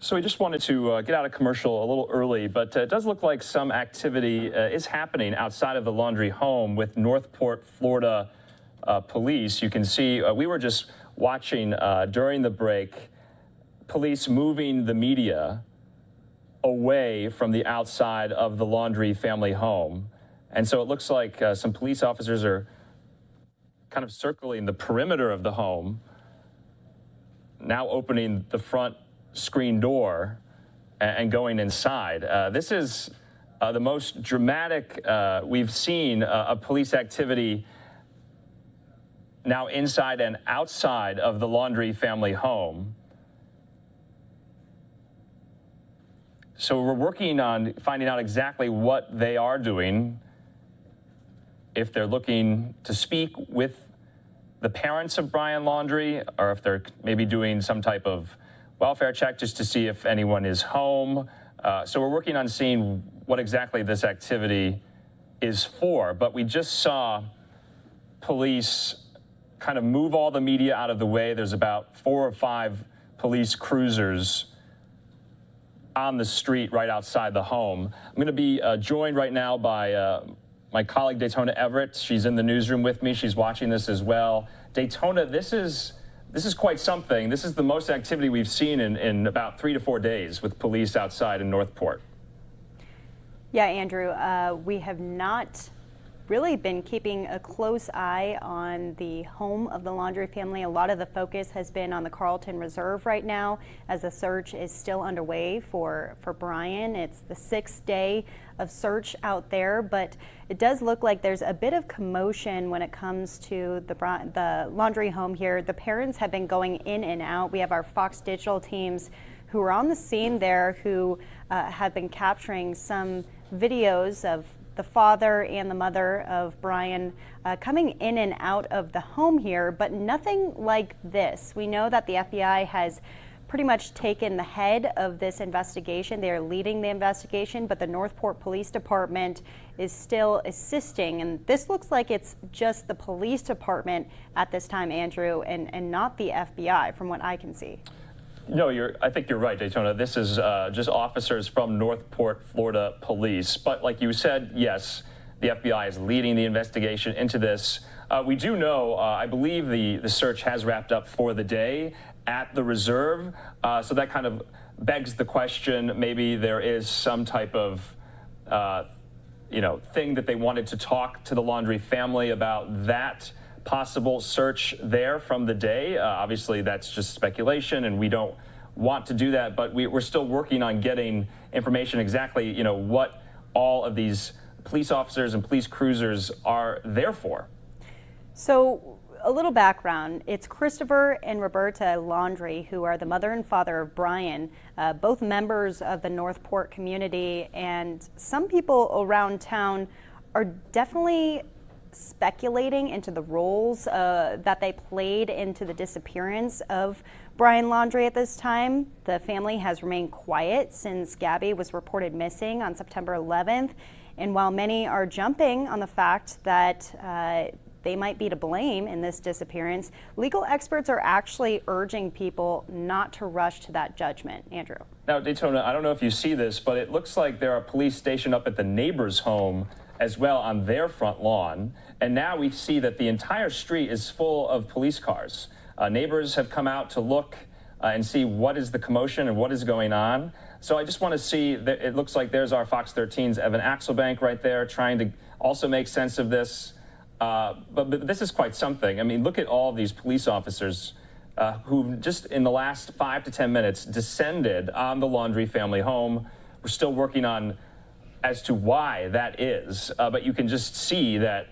So we just wanted to get out of commercial a little early, but it does look like some activity is happening outside of the Laundrie home with Northport, Florida police. You can see we were just watching during the break police moving the media away from the outside of the Laundrie family home. And so it looks like some police officers are kind of circling the perimeter of the home, now opening the front screen door and going inside. This is the most dramatic we've seen of police activity now inside and outside of the Laundrie family home. So we're working on finding out exactly what they are doing, if they're looking to speak with the parents of Brian Laundrie, or if they're maybe doing some type of welfare check just to see if anyone is home. So we're working on seeing what exactly this activity is for. But we just saw police kind of move all the media out of the way. There's about 4 or 5 police cruisers on the street right outside the home. I'm going to be joined right now by my colleague Daytona Everett. She's in the newsroom with me. She's watching this as well. Daytona, this is quite something. This is the most activity we've seen in about 3 to 4 days with police outside in Northport. Yeah, Andrew, we have not really been keeping a close eye on the home of the Laundrie family. A lot of the focus has been on the Carlton Reserve right now as the search is still underway for Brian. It's the 6th day of search out there, but it does look like there's a bit of commotion when it comes to the Laundrie home here. The parents have been going in and out. We have our Fox Digital teams who are on the scene there who have been capturing some videos of the father and the mother of Brian coming in and out of the home here, but nothing like this. We know that the FBI has pretty much taken the head of this investigation. They are leading the investigation, but the Northport Police Department is still assisting. And this looks like it's just the police department at this time, Andrew, and not the FBI, from what I can see. No, I think you're right, Daytona. This is just officers from Northport, Florida Police. But like you said, yes, the FBI is leading the investigation into this. We do know, I believe the search has wrapped up for the day at the reserve. So that kind of begs the question, maybe there is some type of thing that they wanted to talk to the Laundrie family about that possible search there from the day. Obviously, that's just speculation, and we don't want to do that, but we're still working on getting information exactly, what all of these police officers and police cruisers are there for. So a little background. It's Christopher and Roberta Laundrie, who are the mother and father of Brian, both members of the Northport community, and some people around town are definitely speculating into the roles that they played into the disappearance of Brian Laundrie at this time. The family has remained quiet since Gabby was reported missing on September 11th. And while many are jumping on the fact that they might be to blame in this disappearance, legal experts are actually urging people not to rush to that judgment. Andrew. Now, Daytona, I don't know if you see this, but it looks like there are police stationed up at the neighbor's home as well on their front lawn. And now we see that the entire street is full of police cars. Neighbors have come out to look and see what is the commotion and what is going on. So I just want to see that it looks like there's our Fox 13's Evan Axelbank right there trying to also make sense of this. But this is quite something. I mean, look at all these police officers who just in the last 5 to 10 minutes descended on the Laundrie family home. We're still working on as to why that is, but you can just see that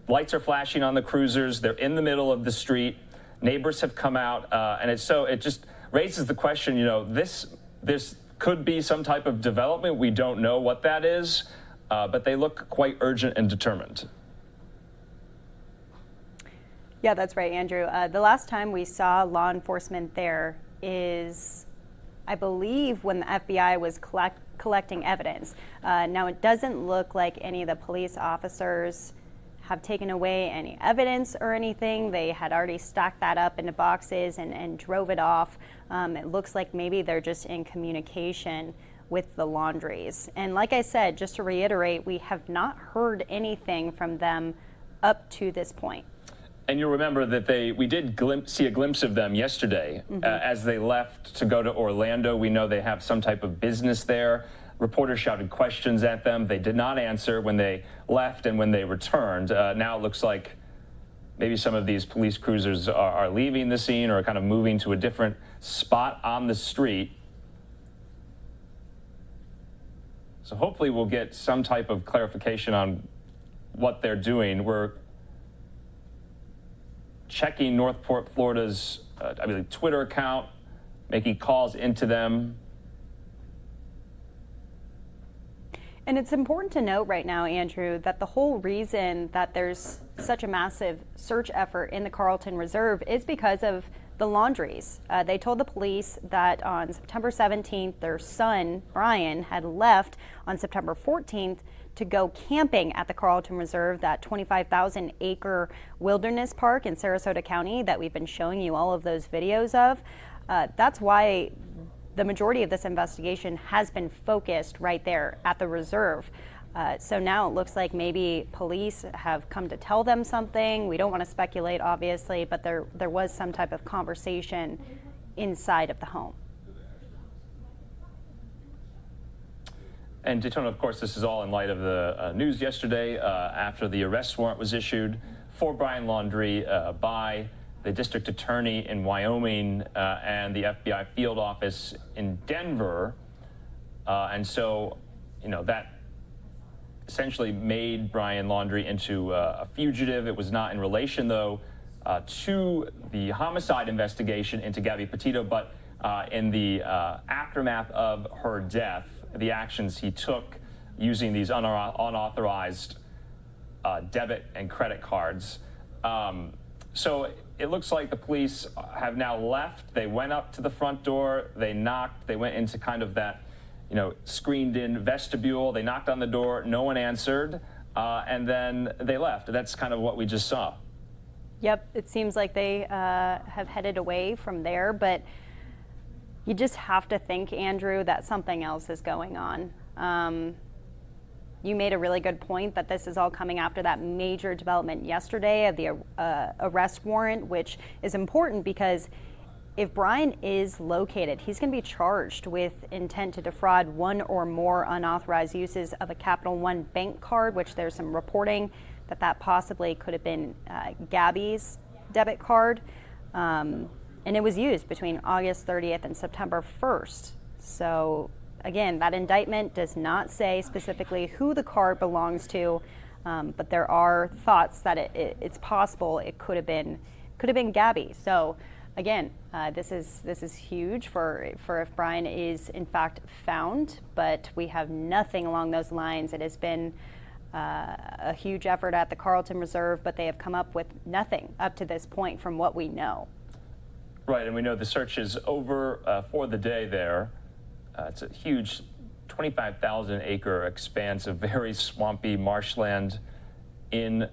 lights are flashing on the cruisers. They're in the middle of the street. Neighbors have come out, and it just raises the question, this could be some type of development. We don't know what that is, but they look quite urgent and determined. Yeah, that's right, Andrew. The last time we saw law enforcement there is, I believe, when the FBI was collecting evidence. Now, it doesn't look like any of the police officers have taken away any evidence or anything. They had already stacked that up into boxes and drove it off. It looks like maybe they're just in communication with the Laundries. And like I said, just to reiterate, we have not heard anything from them up to this point. And you'll remember that we did see a glimpse of them yesterday as they left to go to Orlando. We know they have some type of business there. Reporters shouted questions at them. They did not answer when they left and when they returned. Now it looks like maybe some of these police cruisers are leaving the scene or kind of moving to a different spot on the street. So hopefully we'll get some type of clarification on what they're doing. We're checking Northport, Florida's Twitter account, making calls into them. And it's important to note right now, Andrew, that the whole reason that there's such a massive search effort in the Carlton Reserve is because of the Laundries. They told the police that on September 17th, their son, Brian, had left on September 14th to go camping at the Carlton Reserve, that 25,000 acre wilderness park in Sarasota County that we've been showing you all of those videos of. That's why the majority of this investigation has been focused right there at the reserve. So now it looks like maybe police have come to tell them something. We don't want to speculate, obviously, but there was some type of conversation inside of the home. And Daytona, of course, this is all in light of the news yesterday after the arrest warrant was issued for Brian Laundrie by the district attorney in Wyoming and the FBI field office in Denver. And so, that essentially made Brian Laundrie into a fugitive. It was not in relation, though, to the homicide investigation into Gabby Petito, but in the aftermath of her death, the actions he took using these unauthorized debit and credit cards. So it looks like the police have now left. They went up to the front door, they knocked, they went into kind of that, screened in vestibule. They knocked on the door, no one answered, and then they left. That's kind of what we just saw. Yep, it seems like they have headed away from there, but you just have to think, Andrew, that something else is going on. You made a really good point that this is all coming after that major development yesterday of the arrest warrant, which is important because if Brian is located, he's going to be charged with intent to defraud one or more unauthorized uses of a Capital One bank card, which there's some reporting that possibly could have been Gabby's debit card. And it was used between August 30th and September 1st. So again, that indictment does not say specifically who the card belongs to, but there are thoughts that it's possible it could have been Gabby. So again, this is huge for if Brian is in fact found, but we have nothing along those lines. It has been a huge effort at the Carlton Reserve, but they have come up with nothing up to this point from what we know. Right, and we know the search is over for the day there. It's a huge 25,000 acre expanse of very swampy marshland in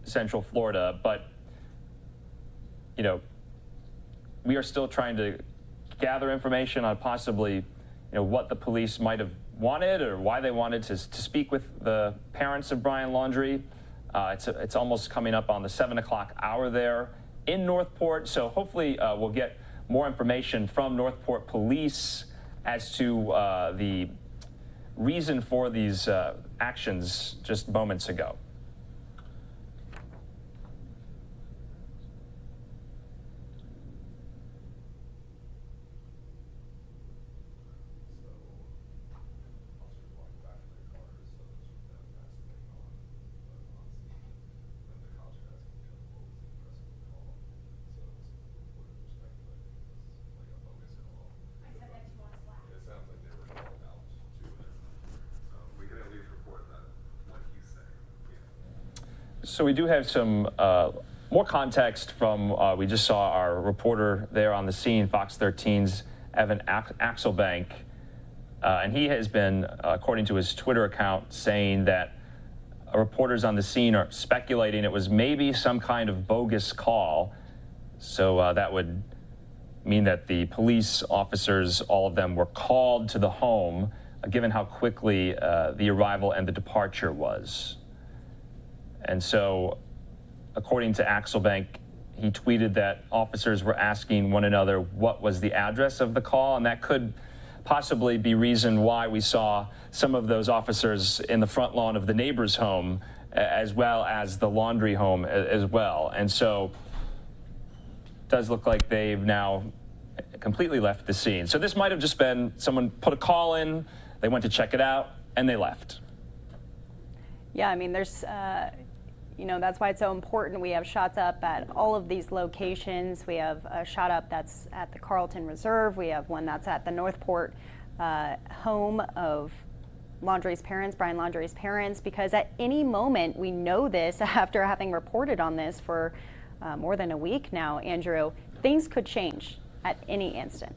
Central Florida. But, we are still trying to gather information on possibly, what the police might have wanted or why they wanted to speak with the parents of Brian Laundrie. It's almost coming up on the 7 o'clock hour there in Northport. So hopefully we'll get more information from Northport police as to the reason for these actions just moments ago. So we do have some more context from, we just saw our reporter there on the scene, Fox 13's Evan Axelbank, and he has been, according to his Twitter account, saying that reporters on the scene are speculating it was maybe some kind of bogus call. So that would mean that the police officers, all of them, were called to the home, given how quickly the arrival and the departure was. And so, according to Axelbank, he tweeted that officers were asking one another what was the address of the call, and that could possibly be reason why we saw some of those officers in the front lawn of the neighbor's home, as well as the Laundrie home as well. And so it does look like they've now completely left the scene. So this might have just been someone put a call in, they went to check it out, and they left. Yeah, I mean, there's, you know, that's why it's so important. We have shots up at all of these locations. We have a shot up that's at the Carlton Reserve. We have one that's at the Northport home of Laundrie's parents, Brian Laundrie's parents, because at any moment, we know this after having reported on this for more than a week now, Andrew, things could change at any instant.